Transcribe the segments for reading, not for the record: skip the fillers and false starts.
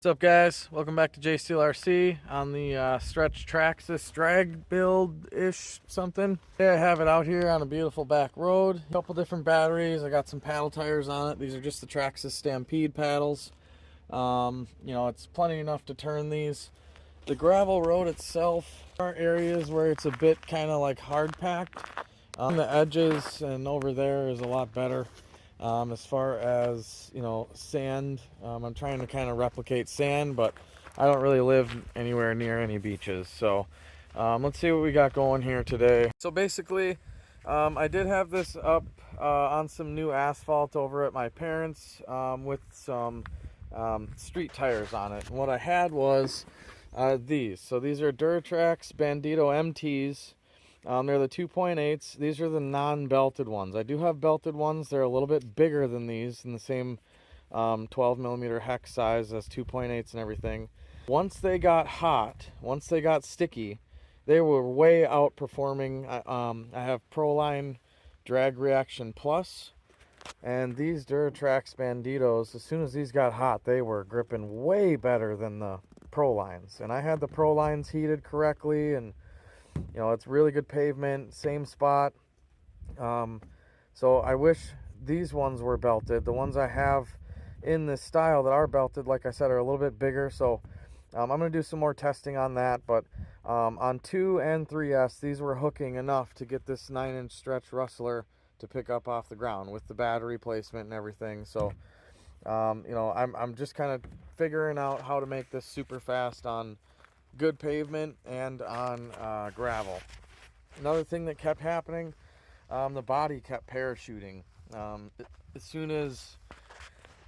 What's up, guys? Welcome back to J-Steele RC on the Stretch Traxxas drag build-ish something. Yeah, I have it out here on a beautiful back road. A couple different batteries. I got some paddle tires on it. These are just the Traxxas Stampede paddles. It's plenty enough to turn these. The gravel road itself are areas where it's a bit kind of like hard packed. On the edges and over there is a lot better. As far as, sand, I'm trying to kind of replicate sand, but I don't really live anywhere near any beaches. So let's see what we got going here today. So basically, I did have this up on some new asphalt over at my parents' with some street tires on it. And what I had was these. So these are Duratrax Bandito MTs. They're the 2.8s. These are the non-belted ones. I do have belted ones. They're a little bit bigger than these, in the same 12 millimeter hex size as 2.8s and everything. Once they got hot, once they got sticky, they were way outperforming. I have Proline Drag Reaction Plus, and these Duratrax Banditos, as soon as these got hot, they were gripping way better than the Prolines. And I had the Prolines heated correctly, and it's really good pavement, same spot. So I wish these ones were belted. The ones I have in this style that are belted, like I said, are a little bit bigger. So I'm going to do some more testing on that. But on 2 and 3S, these were hooking enough to get this 9-inch stretch Rustler to pick up off the ground with the battery placement and everything. So, I'm just kind of figuring out how to make this super fast on good pavement and on gravel. Another thing that kept happening, the body kept parachuting. As soon as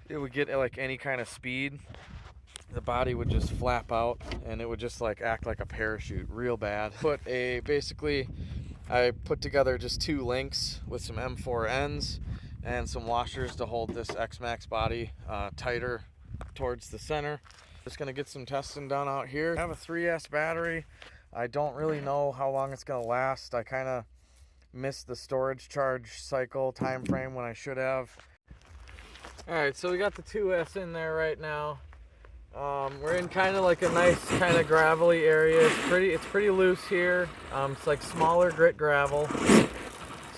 it would get like any kind of speed, the body would just flap out and it would just like act like a parachute real bad. I put together just 2 links with some M4 ends and some washers to hold this X-Max body tighter towards the center. Just gonna get some testing done out here. I have a 3S battery. I don't really know how long it's gonna last. I kind of missed the storage charge cycle time frame when I should have. All right, so we got the 2S in there right now. We're in kind of like a nice kind of gravelly area. It's pretty loose here. It's like smaller grit gravel.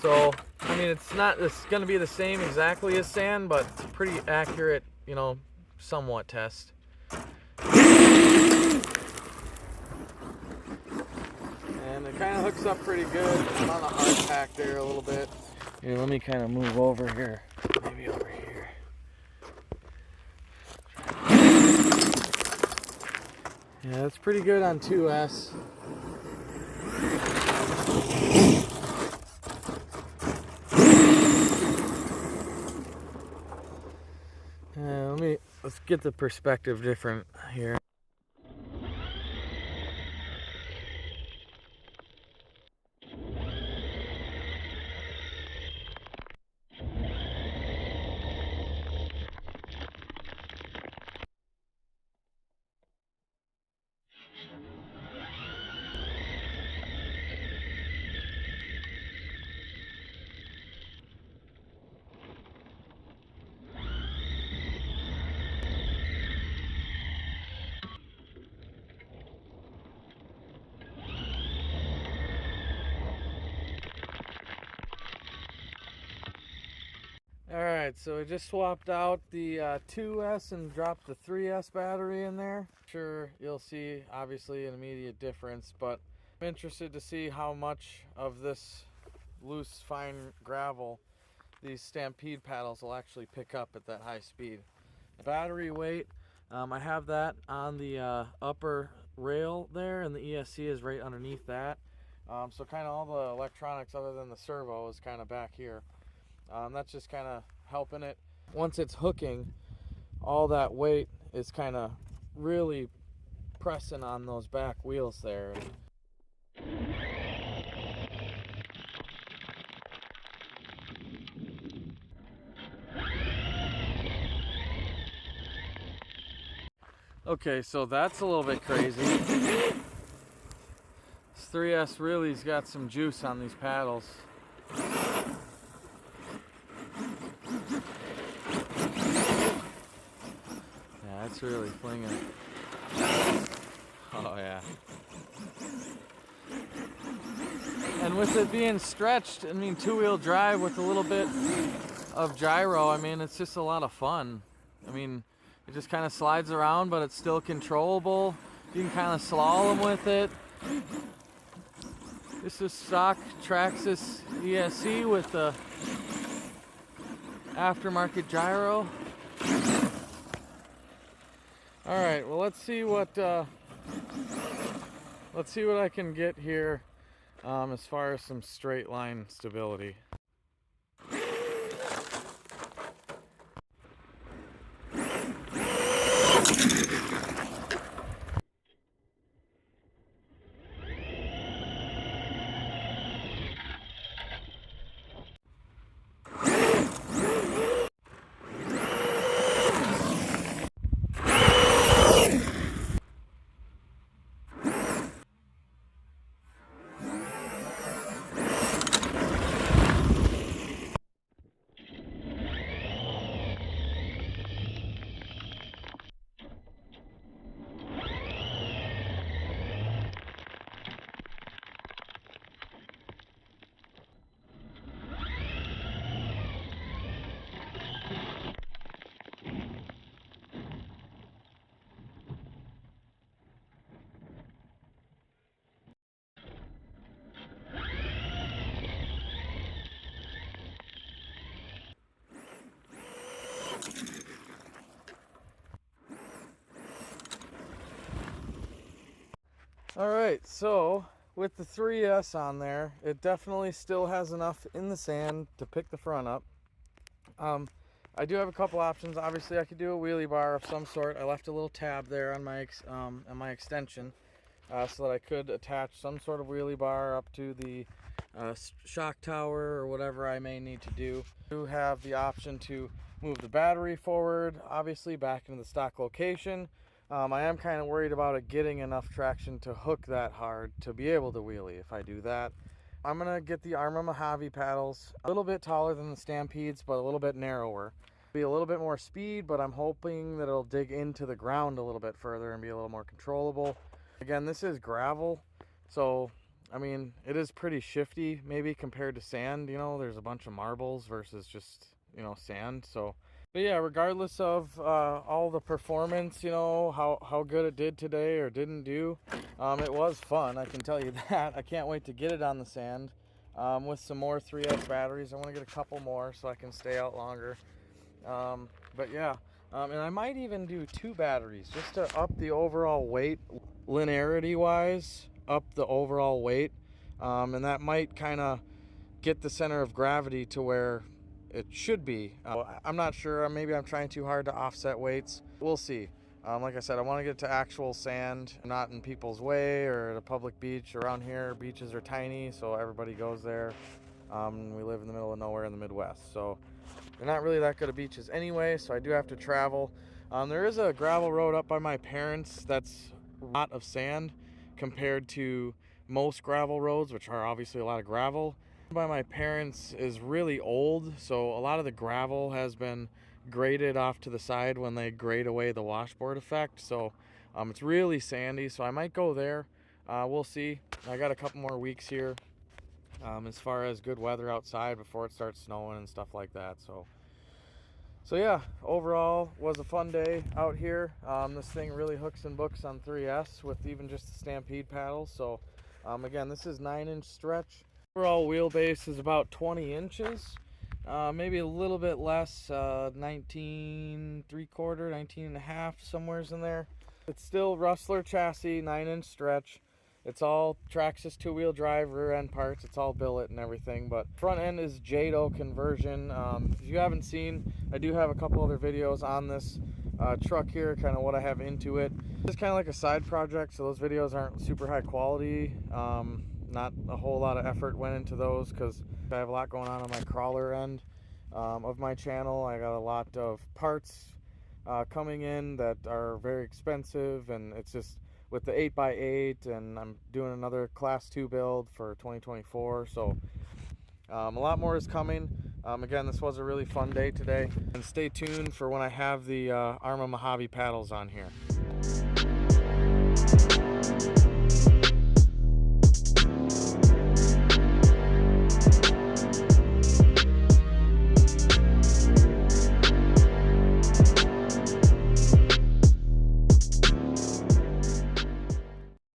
So I mean, it's gonna be the same exactly as sand, but it's a pretty accurate, somewhat test. And it kind of hooks up pretty good. I'm on the hard pack there a little bit. Here, let me kind of move over here. Maybe over here. Yeah, that's pretty good on 2S. Let's get the perspective different here. Alright, so I just swapped out the 2S and dropped the 3S battery in there. Sure, you'll see obviously an immediate difference, but I'm interested to see how much of this loose fine gravel these Stampede paddles will actually pick up at that high speed. Battery weight, I have that on the upper rail there, and the ESC is right underneath that. So kind of all the electronics other than the servo is kind of back here. That's just kind of helping it. Once it's hooking, all that weight is kind of really pressing on those back wheels there. Okay, so that's a little bit crazy. This 3S really's got some juice on these paddles. It's really flinging. Oh yeah. And with it being stretched, I mean, two-wheel drive with a little bit of gyro, I mean, it's just a lot of fun. I mean, it just kind of slides around, but it's still controllable. You can kind of slalom with it. This is stock Traxxas ESC with the aftermarket gyro. All right, well, let's see what I can get here as far as some straight line stability. All right, so with the 3S on there, it definitely still has enough in the sand to pick the front up. I do have a couple options. Obviously, I could do a wheelie bar of some sort. I left a little tab there on my extension so that I could attach some sort of wheelie bar up to the shock tower or whatever I may need to do. I do have the option to move the battery forward, obviously back into the stock location. I am kind of worried about it getting enough traction to hook that hard to be able to wheelie if I do that. I'm going to get the Arrma Mojave paddles, a little bit taller than the Stampedes, but a little bit narrower. Be a little bit more speed, but I'm hoping that it'll dig into the ground a little bit further and be a little more controllable. Again, this is gravel, so I mean, it is pretty shifty maybe compared to sand. You know, there's a bunch of marbles versus just, you know, sand. So but yeah, regardless of all the performance, you know, how good it did today or didn't do, it was fun, I can tell you that. I can't wait to get it on the sand with some more 3S batteries. I want to get a couple more so I can stay out longer. But yeah, and I might even do 2 batteries just to up the overall weight, linearity wise, up the overall weight. And that might kind of get the center of gravity to where it should be. I'm not sure. Maybe I'm trying too hard to offset weights. We'll see. Like I said, I want to get to actual sand, not in people's way or at a public beach. Around here, beaches are tiny, so everybody goes there. We live in the middle of nowhere in the Midwest, so they're not really that good of beaches anyway, so I do have to travel. There is a gravel road up by my parents that's a lot of sand compared to most gravel roads, which are obviously a lot of gravel. By my parents is really old, so a lot of the gravel has been graded off to the side when they grade away the washboard effect, so it's really sandy, so I might go there. We'll see. I got a couple more weeks here as far as good weather outside before it starts snowing and stuff like that. So yeah, overall was a fun day out here. This thing really hooks and books on 3S with even just the Stampede paddles. So again, this is 9-inch stretch. Overall wheelbase is about 20 inches, maybe a little bit less, 19 3/4, 19 and a half, somewheres in there. It's still Rustler chassis, 9-inch stretch. It's all Traxxas 2-wheel drive, rear end parts. It's all billet and everything, but front end is J-Steele conversion. If you haven't seen, I do have a couple other videos on this truck here, kind of what I have into it. It's kind of like a side project, so those videos aren't super high quality. Not a whole lot of effort went into those because I have a lot going on my crawler end of my channel. I got a lot of parts coming in that are very expensive, and it's just with the 8x8, and I'm doing another class 2 build for 2024, so a lot more is coming. Again, this was a really fun day today, and stay tuned for when I have the Arma Mojave paddles on here.